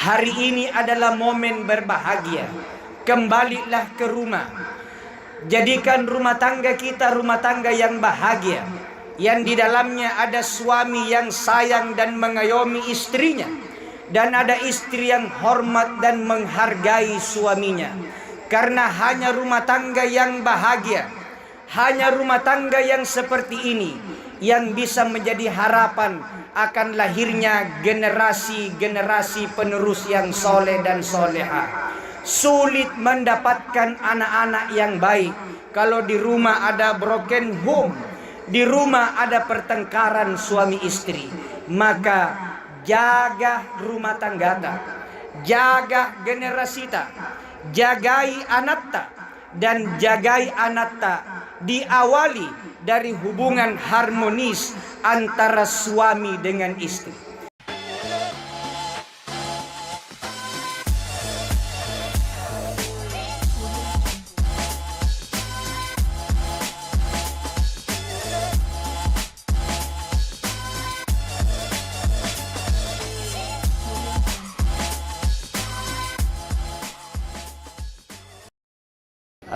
Hari ini adalah momen berbahagia. Kembalilah ke rumah. Jadikan rumah tangga kita rumah tangga yang bahagia, yang di dalamnya ada suami yang sayang dan mengayomi istrinya, dan ada istri yang hormat dan menghargai suaminya. Karena hanya rumah tangga yang bahagia, hanya rumah tangga yang seperti ini yang bisa menjadi harapan akan lahirnya generasi-generasi penerus yang soleh dan soleha. Sulit mendapatkan anak-anak yang baik kalau di rumah ada broken home, di rumah ada pertengkaran suami istri. Maka jaga rumah tangga ta, jaga generasi ta, jagai anak ta, dan jagai anak ta diawali dari hubungan harmonis antara suami dengan istri.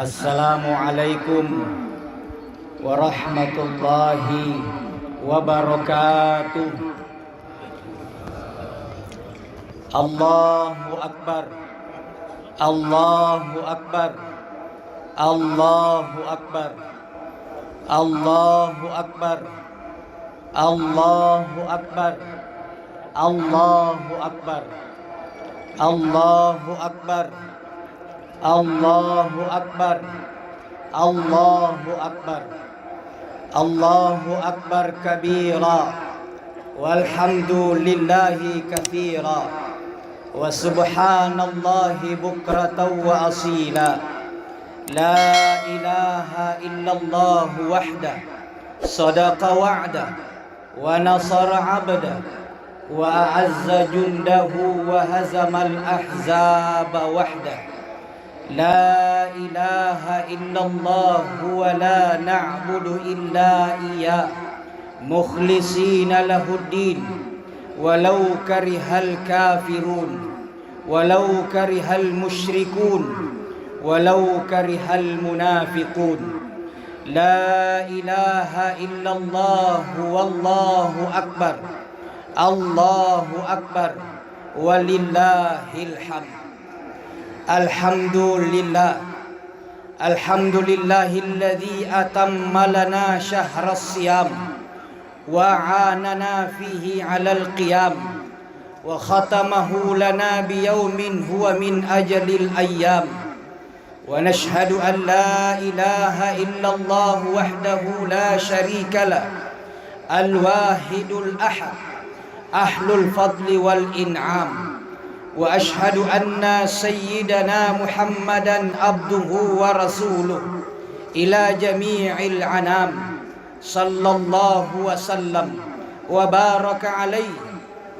Assalamualaikum warahmatullahi wabarakatuh. Allahu Akbar, Allahu Akbar, Allahu Akbar, Allahu Akbar, Allahu Akbar, Allahu Akbar, Allahu Akbar, Allahu Akbar, Allahu Akbar, Allahu Akbar kabira, walhamdulillahi kathira, wa subhanallahi bukratan wa asila. La ilaha illallah wahda, sadaqa wa'da, wa nasara abda, wa a'azza jundahu, wa hazamal ahzaba wahda. La ilaha illallah wa la na'budu illa iya, mukhlisina lahuddin, walau karihal kafirun, walau karihal musyrikun, walau karihal munafiqun. La ilaha illallah wallahu akbar, Allahu akbar, walillahil hamd. Alhamdulillah, alhamdulillahilladzi atamma lana syahras siyam wa 'anana fihi 'alal qiyam wa khatamahu lana biyaumin huwa min ajalil ayyam. Wa nashhadu an la ilaha illallah wahdahu la syarika lah, al-wahidul ahad, ahlul fadli wal in'am. Wa ashhadu anna sayyidana Muhammadan abduhu wa rasuluh ila jami'il anam, sallallahu wa sallam wa baraka alaihi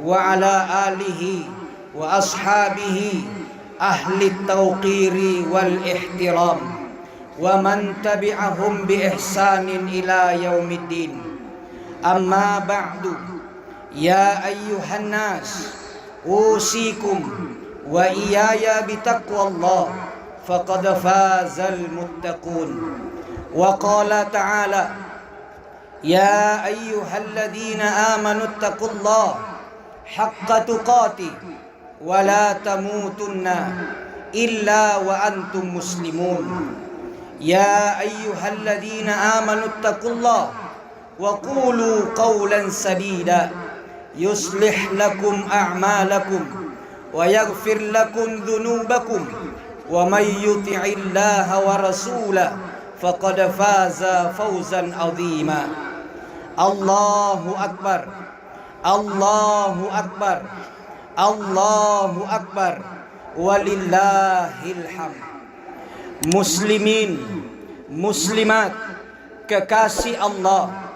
wa ala alihi wa ashabihi ahli tawqiri wal ihtiram wa man tabi'ahum bi ihsanin ila yaumiddin. Amma ba'du, ya ayyuhan nas, usikum wa iyaya bitaqwallah, faqad fazal muttaqun. Wa qala ta'ala, ya ayyuhalladzina amanu ittaqullah haqqa tuqatih wa la tamutunna illa wa antum muslimun. Ya ayyuhalladzina amanu ittaqullah wa qulu qawlan sadida yuslih lakum a'malakum wa yaghfir lakum dhunubakum wa may yuti'illaha wa rasulahu faqad faza fawzan 'azima. Allahu akbar, Allahu akbar, Allahu akbar, walillahil hamd. Muslimin, muslimat, kekasih Allah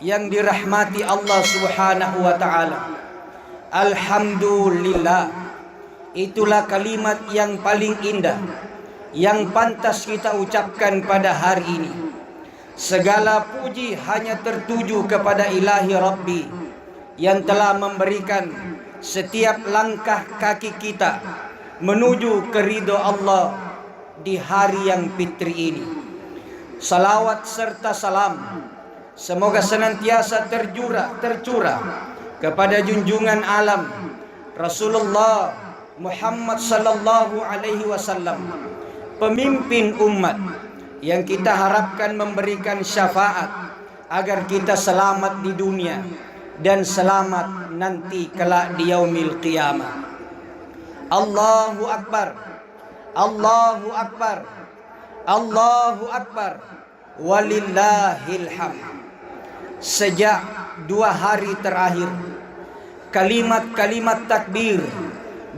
yang dirahmati Allah Subhanahu wa ta'ala, alhamdulillah, itulah kalimat yang paling indah yang pantas kita ucapkan pada hari ini. Segala puji hanya tertuju kepada Ilahi Rabbi yang telah memberikan setiap langkah kaki kita menuju ke ridho Allah di hari yang fitri ini. Salawat serta salam semoga senantiasa tercurah kepada junjungan alam Rasulullah Muhammad sallallahu alaihi wasallam, pemimpin umat yang kita harapkan memberikan syafaat agar kita selamat di dunia dan selamat nanti kelak di yaumil qiyamah. Allahu Akbar, Allahu Akbar, Allahu Akbar, walillahil hamd. Sejak 2 hari terakhir, kalimat-kalimat takbir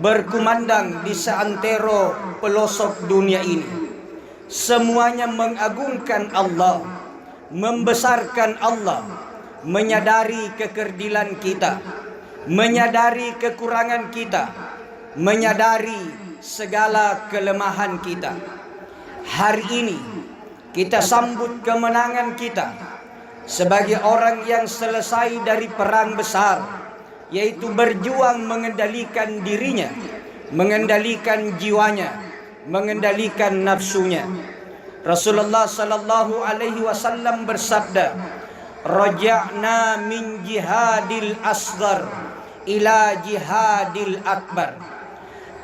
berkumandang di seantero pelosok dunia ini. Semuanya mengagungkan Allah, membesarkan Allah, menyadari kekerdilan kita, menyadari kekurangan kita, menyadari segala kelemahan kita. Hari ini kita sambut kemenangan kita sebagai orang yang selesai dari perang besar, yaitu berjuang mengendalikan dirinya, mengendalikan jiwanya, mengendalikan nafsunya. Rasulullah sallallahu alaihi wasallam bersabda, "Raja'na min jihadil asghar ila jihadil akbar."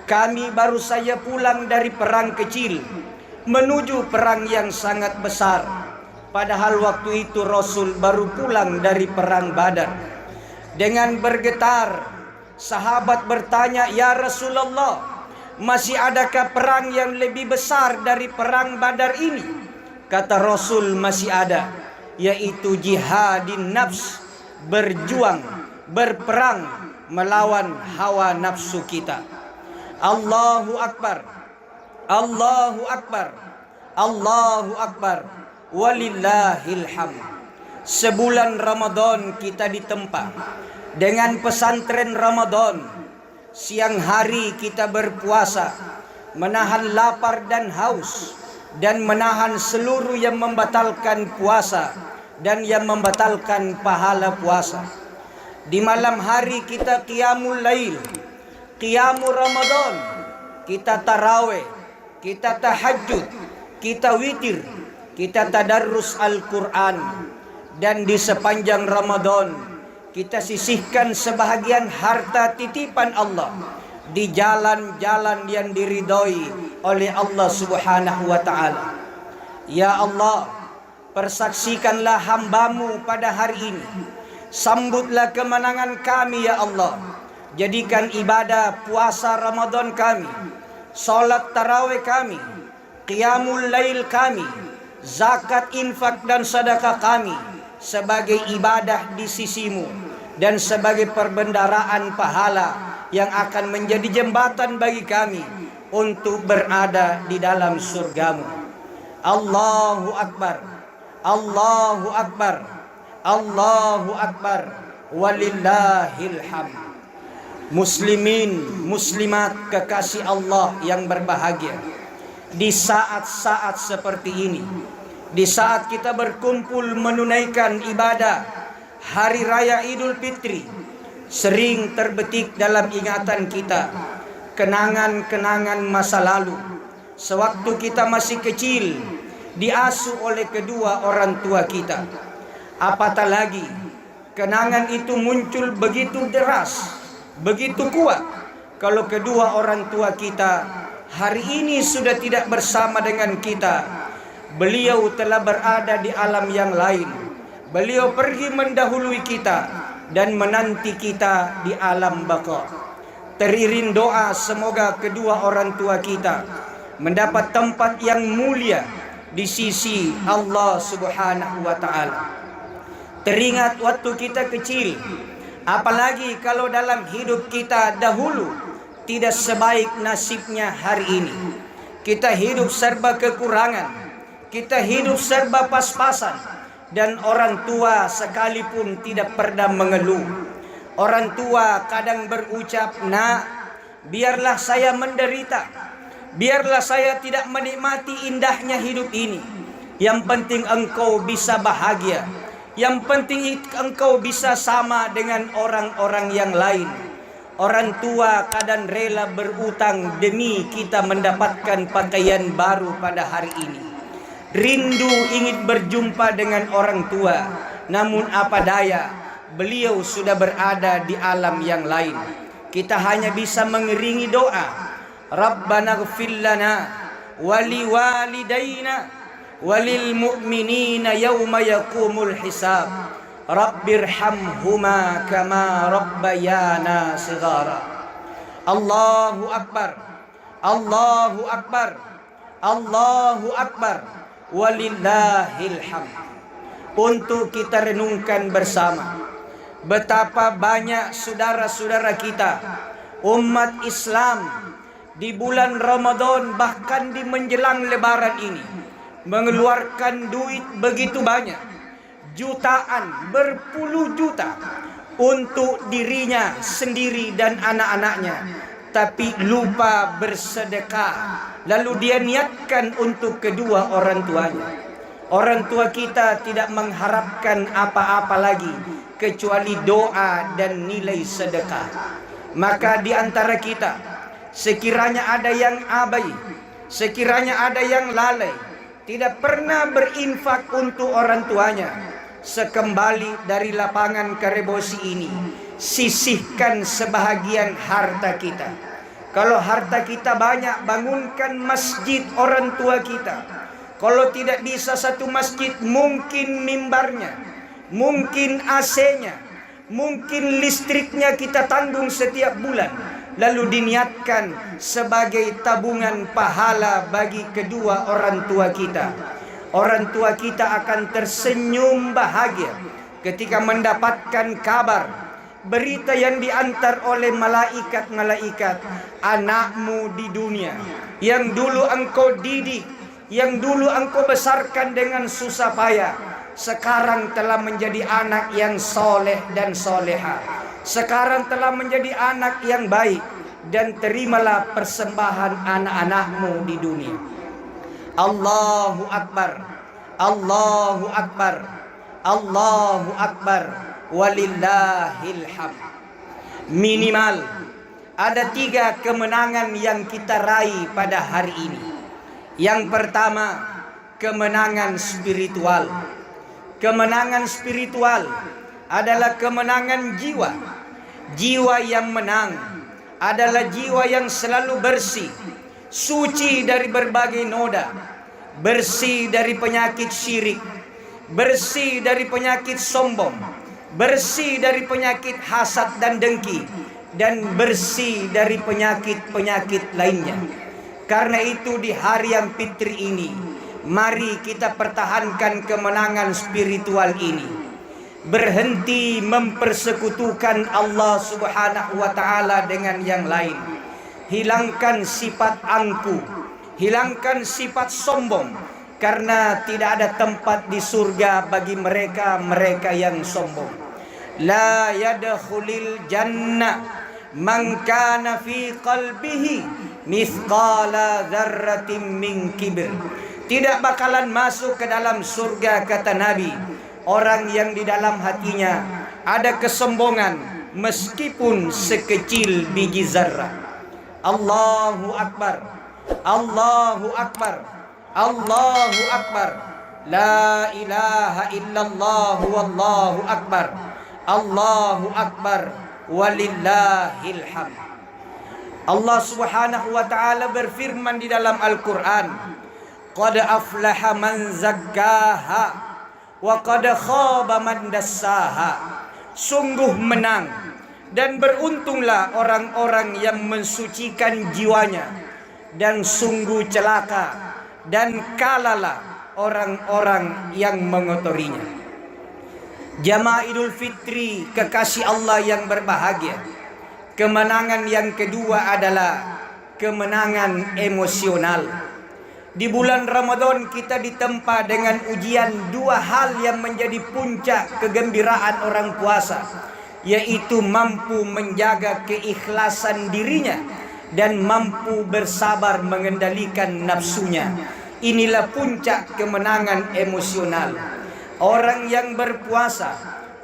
Kami baru saja pulang dari perang kecil menuju perang yang sangat besar. Padahal waktu itu Rasul baru pulang dari perang Badar. Dengan bergetar, sahabat bertanya, "Ya Rasulullah, masih adakah perang yang lebih besar dari perang Badar ini?" Kata Rasul, "Masih ada, yaitu jihadin nafs, berjuang, berperang melawan hawa nafsu kita." Allahu Akbar, Allahu Akbar, Allahu Akbar, walillahil hamd. Sebulan Ramadan kita ditempa dengan pesantren Ramadan. Siang hari kita berpuasa, menahan lapar dan haus, dan menahan seluruh yang membatalkan puasa dan yang membatalkan pahala puasa. Di malam hari kita qiyamul lail, qiyamul Ramadan, kita tarawih, kita tahajud, kita witir, kita tadarrus Al-Quran. Dan di sepanjang Ramadan kita sisihkan sebahagian harta titipan Allah di jalan-jalan yang diridhoi oleh Allah Subhanahu wa ta'ala. Ya Allah, persaksikanlah hamba-Mu pada hari ini. Sambutlah kemenangan kami ya Allah. Jadikan ibadah puasa Ramadan kami, salat tarawih kami, qiyamul lail kami, zakat, infak dan sedekah kami sebagai ibadah di sisi-Mu dan sebagai perbendaraan pahala yang akan menjadi jembatan bagi kami untuk berada di dalam surga-Mu. Allahu Akbar, Allahu Akbar, Allahu Akbar, walillahil hamd. Muslimin, muslimat kekasih Allah yang berbahagia, di saat-saat seperti ini, di saat kita berkumpul menunaikan ibadah Hari Raya Idul Fitri, sering terbetik dalam ingatan kita kenangan-kenangan masa lalu, sewaktu kita masih kecil, diasuh oleh kedua orang tua kita. Apatah lagi, kenangan itu muncul begitu deras, begitu kuat, kalau kedua orang tua kita hari ini sudah tidak bersama dengan kita. Beliau telah berada di alam yang lain. Beliau pergi mendahului kita dan menanti kita di alam baqa. Teriring doa semoga kedua orang tua kita mendapat tempat yang mulia di sisi Allah Subhanahu wa ta'ala. Teringat waktu kita kecil, apalagi kalau dalam hidup kita dahulu tidak sebaik nasibnya hari ini. Kita hidup serba kekurangan, kita hidup serba pas-pasan, dan orang tua sekalipun tidak pernah mengeluh. Orang tua kadang berucap, "Nak, biarlah saya menderita, biarlah saya tidak menikmati indahnya hidup ini. Yang penting engkau bisa bahagia, yang penting engkau bisa sama dengan orang-orang yang lain." Orang tua kadang rela berutang demi kita mendapatkan pakaian baru pada hari ini. Rindu ingin berjumpa dengan orang tua, namun apa daya, beliau sudah berada di alam yang lain. Kita hanya bisa mengiringi doa, Rabbana ighfir lana wali walidayna walil mu'minina yawma yaqumul hisab. Rabbirhamhuma kama rabbayana shighara. Allahu akbar, Allahu akbar, Allahu akbar, walillahil hamd. Untuk kita renungkan bersama betapa banyak saudara-saudara kita umat Islam di bulan Ramadan, bahkan di menjelang lebaran ini, mengeluarkan duit begitu banyak, jutaan, berpuluh juta untuk dirinya sendiri dan anak-anaknya, tapi lupa bersedekah. Lalu dia niatkan untuk kedua orang tuanya. Orang tua kita tidak mengharapkan apa-apa lagi kecuali doa dan nilai sedekah. Maka di antara kita, sekiranya ada yang abai, sekiranya ada yang lalai, tidak pernah berinfak untuk orang tuanya, sekembali dari lapangan Karebosi ini, sisihkan sebahagian harta kita. Kalau harta kita banyak, bangunkan masjid orang tua kita. Kalau tidak bisa satu masjid, mungkin mimbarnya, mungkin AC-nya, mungkin listriknya kita tanggung setiap bulan, lalu diniatkan sebagai tabungan pahala bagi kedua orang tua kita. Orang tua kita akan tersenyum bahagia ketika mendapatkan kabar, berita yang diantar oleh malaikat-malaikat, anakmu di dunia yang dulu engkau didik, yang dulu engkau besarkan dengan susah payah, sekarang telah menjadi anak yang soleh dan soleha. Sekarang telah menjadi anak yang baik, dan terimalah persembahan anak-anakmu di dunia. Allahu Akbar, Allahu Akbar, Allahu Akbar, walillahil hamd. Minimal ada 3 kemenangan yang kita raih pada hari ini. Yang pertama, kemenangan spiritual. Kemenangan spiritual adalah kemenangan jiwa. Jiwa yang menang adalah jiwa yang selalu bersih, suci dari berbagai noda, bersih dari penyakit syirik, bersih dari penyakit sombong, bersih dari penyakit hasad dan dengki, dan bersih dari penyakit-penyakit lainnya. Karena itu di hari yang fitri ini, mari kita pertahankan kemenangan spiritual ini. Berhenti mempersekutukan Allah Subhanahu wa ta'ala dengan yang lain. Hilangkan sifat angku, hilangkan sifat sombong, karena tidak ada tempat di surga bagi mereka yang sombong. La yadkhulul jannah man kana fi qalbihi mithqala dzarratin min kibr. Tidak bakalan masuk ke dalam surga, kata Nabi, orang yang di dalam hatinya ada kesombongan meskipun sekecil biji zarrah. Allahu Akbar, Allahu Akbar, Allahu Akbar, la ilaha illallah wallahu akbar, Allahu Akbar, walillahil hamd. Allah Subhanahu wa ta'ala berfirman di dalam Al-Quran, qad aflaha man zakkaha wa qad khaba man dassaha. Sungguh menang dan beruntunglah orang-orang yang mensucikan jiwanya, dan sungguh celaka dan kalalah orang-orang yang mengotorinya. Jamaah Idul Fitri, kekasih Allah yang berbahagia, kemenangan yang kedua adalah kemenangan emosional. Di bulan Ramadan kita ditempa dengan ujian 2 hal yang menjadi puncak kegembiraan orang puasa, yaitu mampu menjaga keikhlasan dirinya dan mampu bersabar mengendalikan nafsunya. Inilah puncak kemenangan emosional. Orang yang berpuasa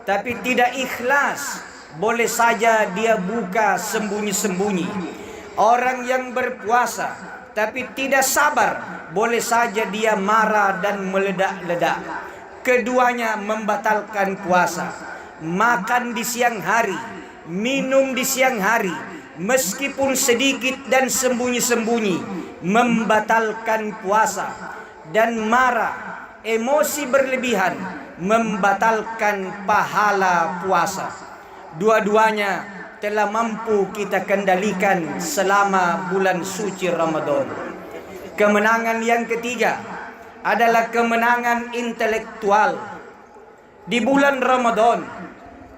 tapi tidak ikhlas, boleh saja dia buka sembunyi-sembunyi. Orang yang berpuasa tapi tidak sabar, boleh saja dia marah dan meledak-ledak. Keduanya membatalkan puasa. Makan di siang hari, minum di siang hari, meskipun sedikit dan sembunyi-sembunyi, membatalkan puasa. Dan marah, emosi berlebihan, membatalkan pahala puasa. Dua-duanya telah mampu kita kendalikan selama bulan suci Ramadan. Kemenangan yang ketiga adalah kemenangan intelektual. Di bulan Ramadan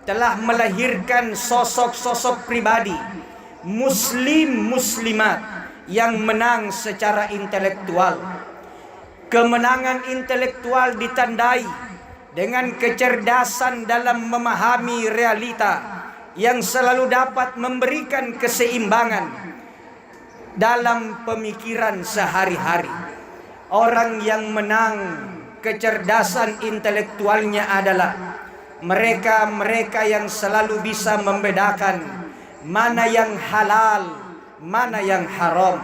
telah melahirkan sosok-sosok pribadi, muslim-muslimat yang menang secara intelektual. Kemenangan intelektual ditandai dengan kecerdasan dalam memahami realita yang selalu dapat memberikan keseimbangan dalam pemikiran sehari-hari. Orang yang menang kecerdasan intelektualnya adalah mereka-mereka yang selalu bisa membedakan mana yang halal, mana yang haram,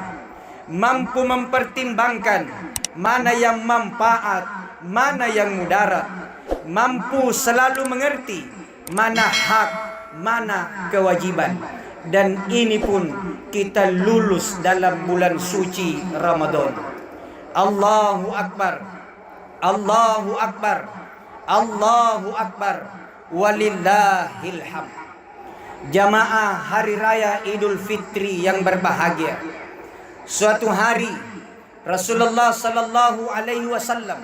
mampu mempertimbangkan mana yang manfaat, mana yang mudarat, mampu selalu mengerti mana hak, mana kewajiban. Dan ini pun kita lulus dalam bulan suci Ramadan. Allahu Akbar, Allahu Akbar, Allahu Akbar, walillahil hamd. Jamaah hari raya Idul Fitri yang berbahagia, suatu hari Rasulullah sallallahu alaihi wasallam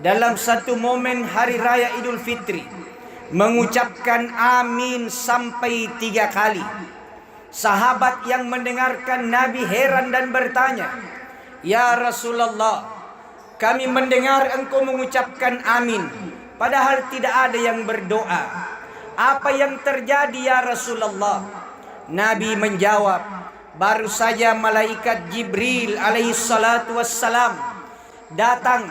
dalam satu momen hari raya Idul Fitri mengucapkan amin sampai 3 kali. Sahabat yang mendengarkan Nabi heran dan bertanya, "Ya Rasulullah, kami mendengar engkau mengucapkan amin, padahal tidak ada yang berdoa. Apa yang terjadi ya Rasulullah?" Nabi menjawab, "Baru saja malaikat Jibril alaihi salatu wassalam datang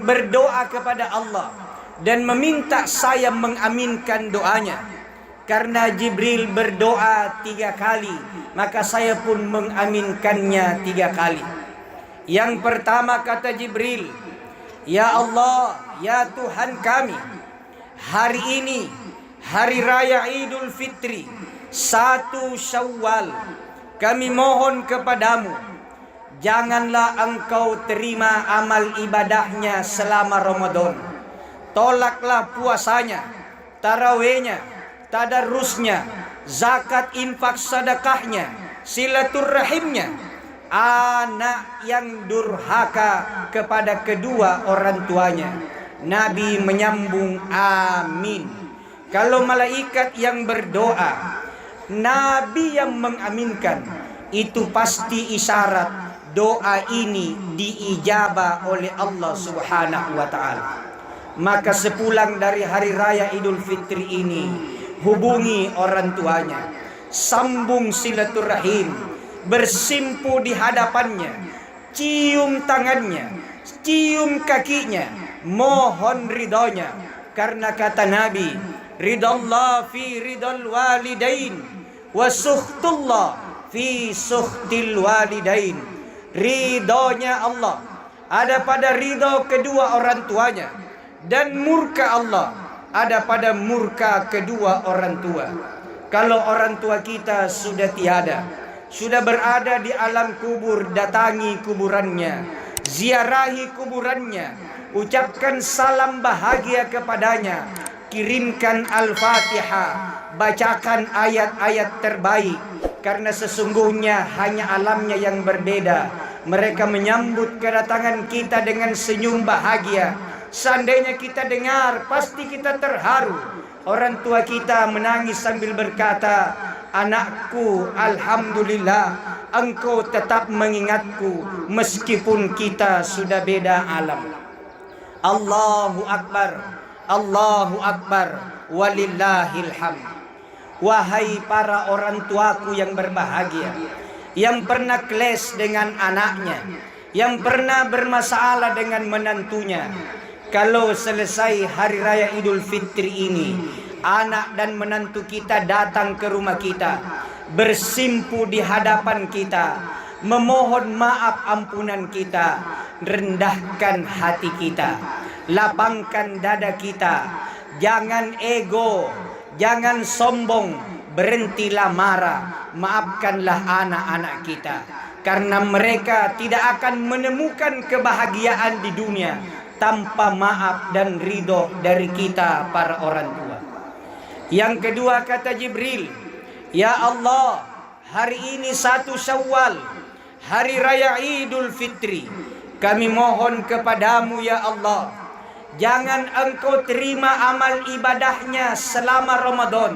berdoa kepada Allah dan meminta saya mengaminkan doanya. Karena Jibril berdoa 3 kali, maka saya pun mengaminkannya 3 kali. Yang pertama kata Jibril, "Ya Allah, ya Tuhan kami, hari ini hari raya Idul Fitri 1 Syawal, kami mohon kepadamu, janganlah engkau terima amal ibadahnya selama Ramadan. Tolaklah puasanya, tarawihnya, tadarusnya, zakat infak sedekahnya, silaturrahimnya. Anak yang durhaka kepada kedua orang tuanya." Nabi menyambung amin. Kalau malaikat yang berdoa, Nabi yang mengaminkan, itu pasti isyarat doa ini diijabah oleh Allah Subhanahu wa taala. Maka sepulang dari hari raya Idul Fitri ini, hubungi orang tuanya, sambung silaturahim, bersimpu di hadapannya, cium tangannya, cium kakinya, mohon ridhonya. Karena kata Nabi, ridallah fi ridal walidain wa sukhtullah fi sukhtil walidain. Ridhonya Allah ada pada ridho kedua orang tuanya, dan murka Allah ada pada murka kedua orang tua. Kalau orang tua kita sudah tiada, sudah berada di alam kubur, datangi kuburannya, ziarahi kuburannya, ucapkan salam bahagia kepadanya, kirimkan Al-Fatihah, bacakan ayat-ayat terbaik. Karena sesungguhnya hanya alamnya yang berbeda. Mereka menyambut kedatangan kita dengan senyum bahagia. Seandainya kita dengar, pasti kita terharu. Orang tua kita menangis sambil berkata, "Anakku, alhamdulillah, engkau tetap mengingatku meskipun kita sudah beda alam." Allahu Akbar, Allahu Akbar, walillahil hamd. Wahai para orang tuaku yang berbahagia, yang pernah clash dengan anaknya, yang pernah bermasalah dengan menantunya, kalau selesai hari raya Idul Fitri ini, anak dan menantu kita datang ke rumah kita, bersimpu di hadapan kita, memohon maaf ampunan kita, rendahkan hati kita, lapangkan dada kita, jangan ego, jangan sombong, berhentilah marah, maafkanlah anak-anak kita, karena mereka tidak akan menemukan kebahagiaan di dunia tanpa maaf dan ridho dari kita para orang tua. Yang kedua kata Jibril, ya Allah, hari ini 1 Syawal, hari raya Idul Fitri, kami mohon kepadamu ya Allah, jangan engkau terima amal ibadahnya selama Ramadan,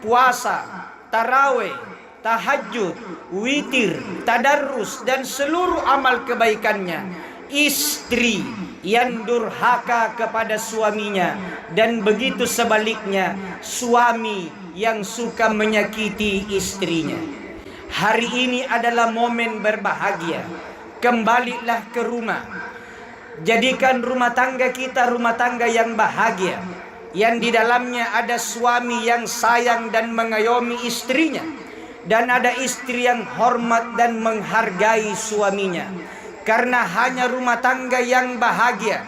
puasa, tarawih, tahajud, witir, tadarrus, dan seluruh amal kebaikannya. Istri yang durhaka kepada suaminya, dan begitu sebaliknya, suami yang suka menyakiti istrinya. Hari ini adalah momen berbahagia. Kembalilah ke rumah. Jadikan rumah tangga kita rumah tangga yang bahagia, yang di dalamnya ada suami yang sayang dan mengayomi istrinya, dan ada istri yang hormat dan menghargai suaminya. Karena hanya rumah tangga yang bahagia,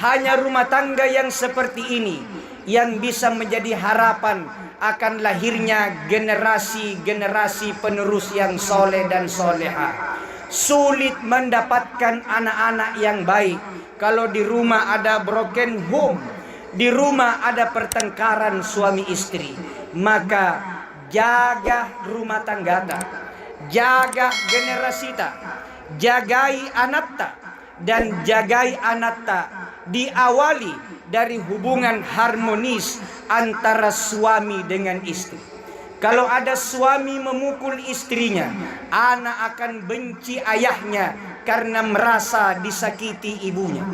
hanya rumah tangga yang seperti ini yang bisa menjadi harapan akan lahirnya generasi-generasi penerus yang soleh dan soleha. Sulit mendapatkan anak-anak yang baik kalau di rumah ada broken home, di rumah ada pertengkaran suami istri. Maka jaga rumah tanggata, jaga generasita, jagai anatta, dan jagai anatta diawali dari hubungan harmonis antara suami dengan istri. Kalau ada suami memukul istrinya, anak akan benci ayahnya karena merasa disakiti ibunya.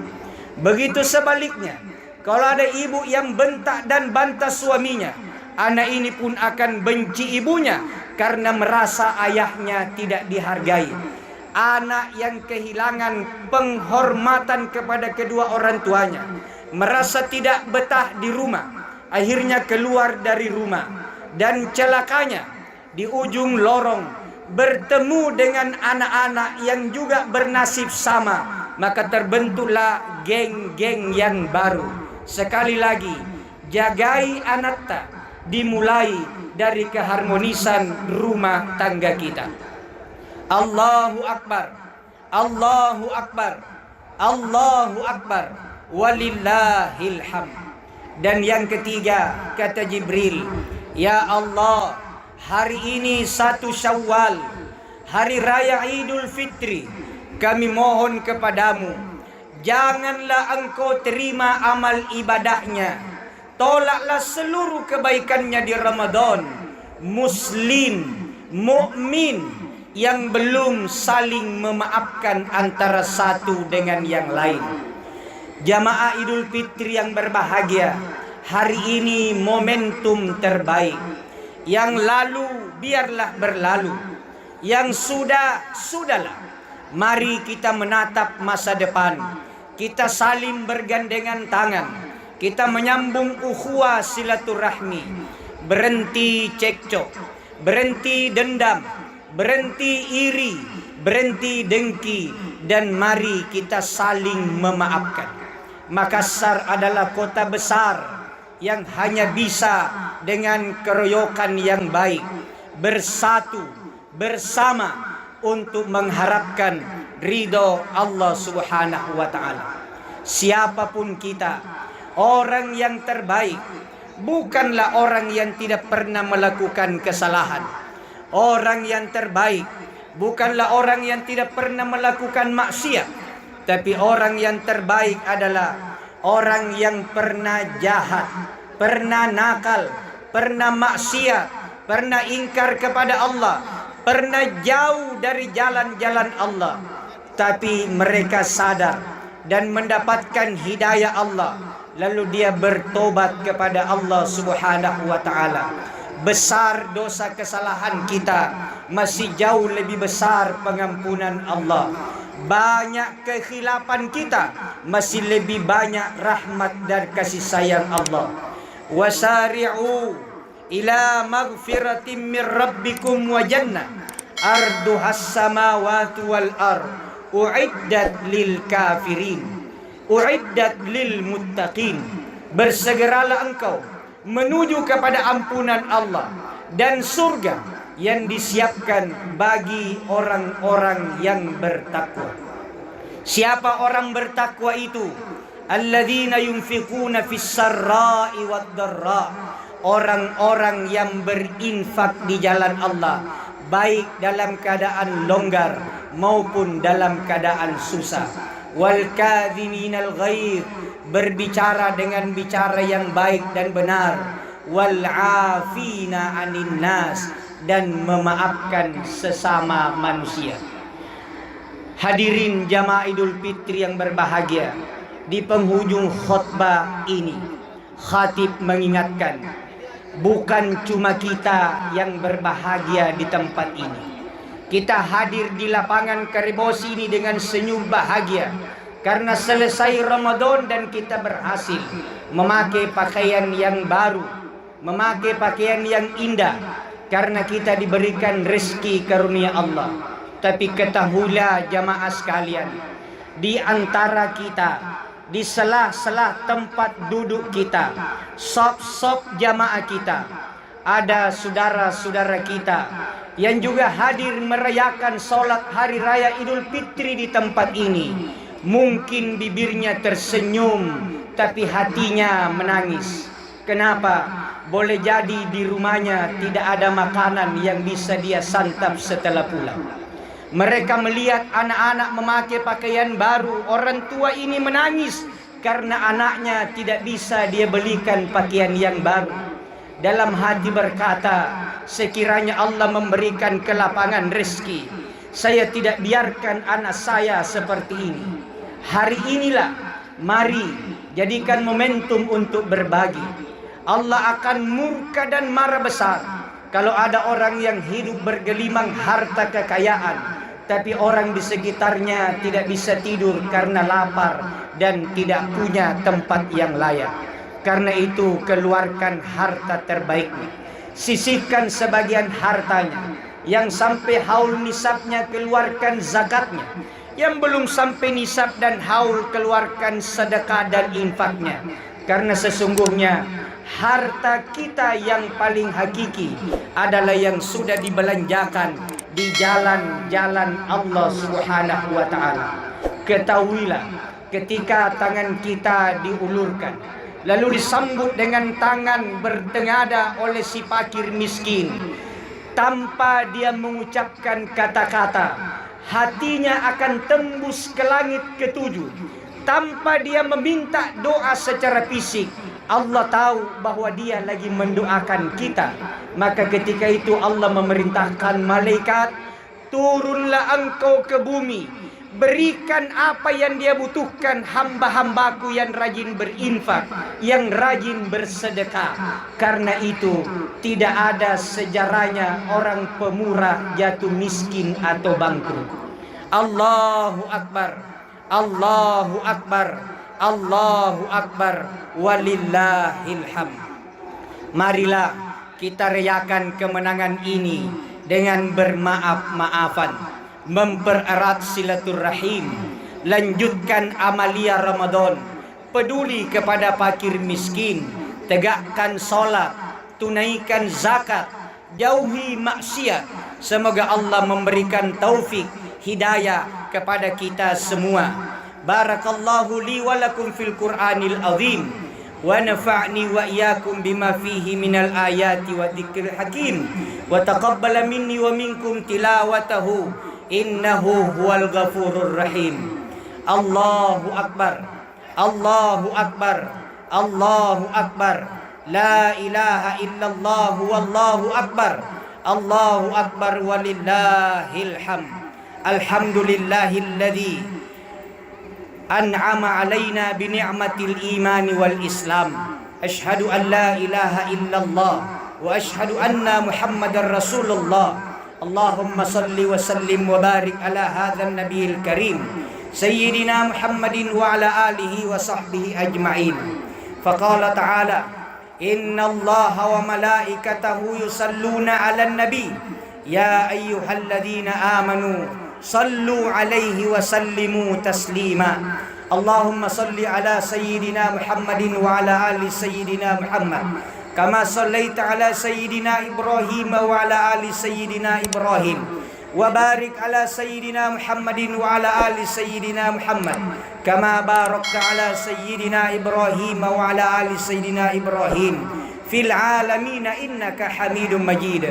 Begitu sebaliknya, kalau ada ibu yang bentak dan bantah suaminya, anak ini pun akan benci ibunya karena merasa ayahnya tidak dihargai. Anak yang kehilangan penghormatan kepada kedua orang tuanya, merasa tidak betah di rumah, akhirnya keluar dari rumah, dan celakanya di ujung lorong bertemu dengan anak-anak yang juga bernasib sama, maka terbentuklah geng-geng yang baru. Sekali lagi, jagai anatta dimulai dari keharmonisan rumah tangga kita. Allahu Akbar, Allahu Akbar, Allahu Akbar, walillahil hamd. Dan yang ketiga kata Jibril, ya Allah, hari ini 1 Syawal, hari raya Idul Fitri, kami mohon kepadamu, janganlah engkau terima amal ibadahnya, tolaklah seluruh kebaikannya di Ramadan. Muslim, mukmin yang belum saling memaafkan antara satu dengan yang lain. Jamaah Idul Fitri yang berbahagia, hari ini momentum terbaik. Yang lalu biarlah berlalu, yang sudah, sudahlah. Mari kita menatap masa depan. Kita saling bergandengan tangan, kita menyambung ukhuwah silaturahmi. Berhenti cekcok, berhenti dendam, berhenti iri, berhenti dengki, dan mari kita saling memaafkan. Makassar adalah kota besar yang hanya bisa dengan keroyokan yang baik, bersatu bersama untuk mengharapkan ridho Allah Subhanahu wa ta'ala. Siapapun kita, orang yang terbaik bukanlah orang yang tidak pernah melakukan kesalahan. Orang yang terbaik bukanlah orang yang tidak pernah melakukan maksiat, tapi orang yang terbaik adalah orang yang pernah jahat, pernah nakal, pernah maksiat, pernah ingkar kepada Allah, pernah jauh dari jalan-jalan Allah, tapi mereka sadar dan mendapatkan hidayah Allah, lalu dia bertobat kepada Allah Subhanahu wa ta'ala. Besar dosa kesalahan kita, masih jauh lebih besar pengampunan Allah. Banyak kekhilafan kita, masih lebih banyak rahmat dan kasih sayang Allah. wasari'u ila maghfiratin min rabbikum wa jannah arduhas samawati wal ard uiddat lil kafirin uiddat lil muttaqin. Bersegeralah engkau menuju kepada ampunan Allah dan surga yang disiapkan bagi orang-orang yang bertakwa. Siapa orang bertakwa itu? Alladzina yunfiquna fis sarra'i wad dharra. Orang-orang yang berinfak di jalan Allah, baik dalam keadaan longgar maupun dalam keadaan susah. Wal kadhiminal ghaidh, berbicara dengan bicara yang baik dan benar. Wal afina 'anil nas, dan memaafkan sesama manusia. Hadirin jamaah Idul Fitri yang berbahagia, di penghujung khutbah ini khatib mengingatkan, bukan cuma kita yang berbahagia di tempat ini. Kita hadir di lapangan Karibosi ini dengan senyum bahagia karena selesai Ramadan dan kita berhasil memakai pakaian yang baru, memakai pakaian yang indah, karena kita diberikan rezeki karunia Allah. Tapi ketahuilah jamaah sekalian, di antara kita, di sela-sela tempat duduk kita, sop-sop jamaah kita, ada saudara-saudara kita yang juga hadir merayakan sholat hari raya Idul Fitri di tempat ini. Mungkin bibirnya tersenyum, tapi hatinya menangis. Kenapa? Boleh jadi di rumahnya tidak ada makanan yang bisa dia santap setelah pulang. Mereka melihat anak-anak memakai pakaian baru, orang tua ini menangis karena anaknya tidak bisa dia belikan pakaian yang baru. Dalam hati berkata, sekiranya Allah memberikan kelapangan rezeki, saya tidak biarkan anak saya seperti ini. Hari inilah, mari jadikan momentum untuk berbagi. Allah akan murka dan marah besar kalau ada orang yang hidup bergelimang harta kekayaan, tapi orang di sekitarnya tidak bisa tidur karena lapar dan tidak punya tempat yang layak. Karena itu keluarkan harta terbaiknya, sisihkan sebagian hartanya. Yang sampai haul nisabnya keluarkan zakatnya, yang belum sampai nisab dan haul keluarkan sedekah dan infaknya. Karena sesungguhnya harta kita yang paling hakiki adalah yang sudah dibelanjakan di jalan-jalan Allah Subhanahu wa ta'ala. Ketahuilah, ketika tangan kita diulurkan, lalu disambut dengan tangan bertengada oleh si fakir miskin, tanpa dia mengucapkan kata-kata, hatinya akan tembus ke langit ketujuh. Tanpa dia meminta doa secara fisik, Allah tahu bahwa dia lagi mendoakan kita. Maka ketika itu Allah memerintahkan malaikat, turunlah engkau ke bumi, berikan apa yang dia butuhkan hamba-hambaku yang rajin berinfak, yang rajin bersedekah. Karena itu tidak ada sejarahnya orang pemurah jatuh miskin atau bangkrut. Allahu Akbar, Allahu Akbar, Allahu Akbar, walillahil hamd. Marilah kita rayakan kemenangan ini dengan bermaaf-maafan, mempererat silaturahim, lanjutkan amalia Ramadan, peduli kepada fakir miskin, tegakkan solat, tunaikan zakat, jauhi maksiat. Semoga Allah memberikan taufik hidayah kepada kita semua. Barakallahu li wa lakum fil Qur'anil azim, wa nafa'ni wa iyyakum bima fihi minal ayati wa dzikril hakim, wa taqabbala minni wa minkum tilawatahu innahu huwal ghafurur rahim. Allahu Akbar, Allahu Akbar, Allahu Akbar, la ilaha illallah wallahu akbar, Allahu Akbar, walillahil hamd. Alhamdulillahilladzi an'ama alaina bi ni'matil iman wal islam. Asyhadu an la ilaha illallah wa asyhadu anna Muhammadar Rasulullah. Allahumma salli wa sallim wa barik ala hadzal nabiyil karim sayyidina Muhammadin wa ala alihi wa sahbihi ajma'in. Faqala ta'ala Innallaha wa malaikatahu yusalluna 'alan nabi ya ayyuhalladzina amanu sallu 'alaihi wa sallimu taslima. Allahumma salli ala sayyidina Muhammadin wa ala ali sayyidina Muhammad kama sallaita ala sayyidina Ibrahim wa ala ali sayyidina Ibrahim wa barik ala sayyidina Muhammadin wa ala ali sayyidina Muhammad kama barakta ala sayyidina Ibrahim wa ala ali sayyidina Ibrahim fil alamin innaka Hamidum Majid.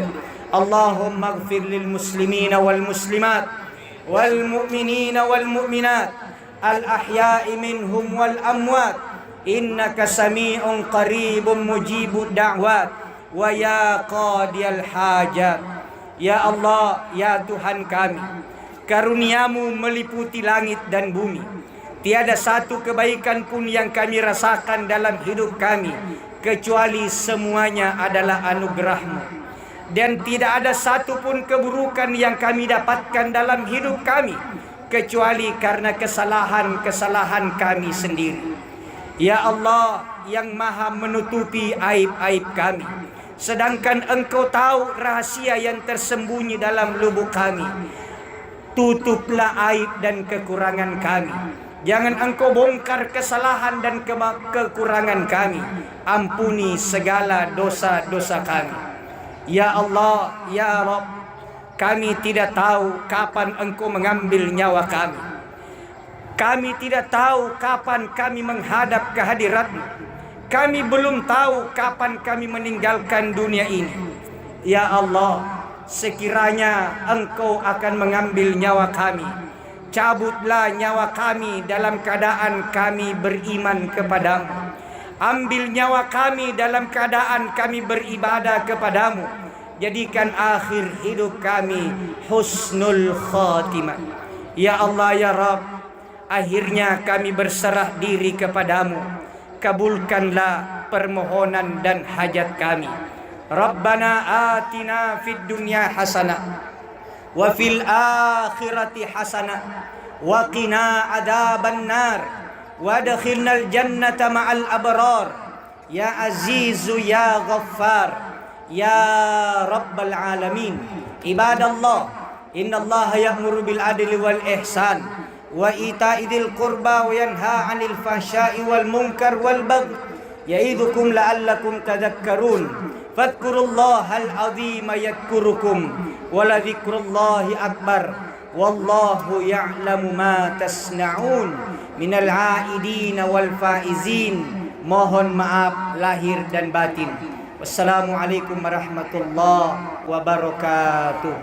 Allahumma ighfir lil muslimina wal muslimat wal mu'minina wal mu'minat al ahya'i minhum wal amwat innaka sami'un qaribun mujibud da'wat wa ya qadiyal hajat. Ya Allah, ya Tuhan kami, karuniamu meliputi langit dan bumi. Tiada satu kebaikan pun yang kami rasakan dalam hidup kami kecuali semuanya adalah anugerahmu. Dan tidak ada satu pun keburukan yang kami dapatkan dalam hidup kami kecuali karena kesalahan-kesalahan kami sendiri. Ya Allah yang maha menutupi aib-aib kami, sedangkan Engkau tahu rahasia yang tersembunyi dalam lubuk kami. Tutuplah aib dan kekurangan kami. Jangan Engkau bongkar kesalahan dan kekurangan kami. Ampuni segala dosa-dosa kami. Ya Allah, ya Rabb, kami tidak tahu kapan Engkau mengambil nyawa kami. Kami tidak tahu kapan kami menghadap kehadirat-Mu. Kami belum tahu kapan kami meninggalkan dunia ini. Ya Allah, sekiranya Engkau akan mengambil nyawa kami, cabutlah nyawa kami dalam keadaan kami beriman kepadamu. Ambil nyawa kami dalam keadaan kami beribadah kepadamu. Jadikan akhir hidup kami husnul khatimah. Ya Allah, ya Rabb, akhirnya kami berserah diri kepadamu. Kabulkanlah permohonan dan hajat kami. Rabbana atina fid dunya hasanah wa fil akhirati hasanah wa qina adzaban nar wa adkhilnal jannata ma'al abrar ya azizu ya ghaffar ya rabbal alamin. Ibadallah, innallaha ya'muru bil adli wal ihsan wa ita'i dzil qurba wa yanha 'anil fahsya'i wal munkar wal baghi ya'idukum la'allakum tadhakkarun. Fadhkurullahal 'azima yadhkurukum wa la dzikrullahi akbar wallahu ya'lamu ma tasna'un. Minal 'aidina wal faizin, mohon maaf lahir dan batin. Wassalamualaikum warahmatullahi wabarakatuh.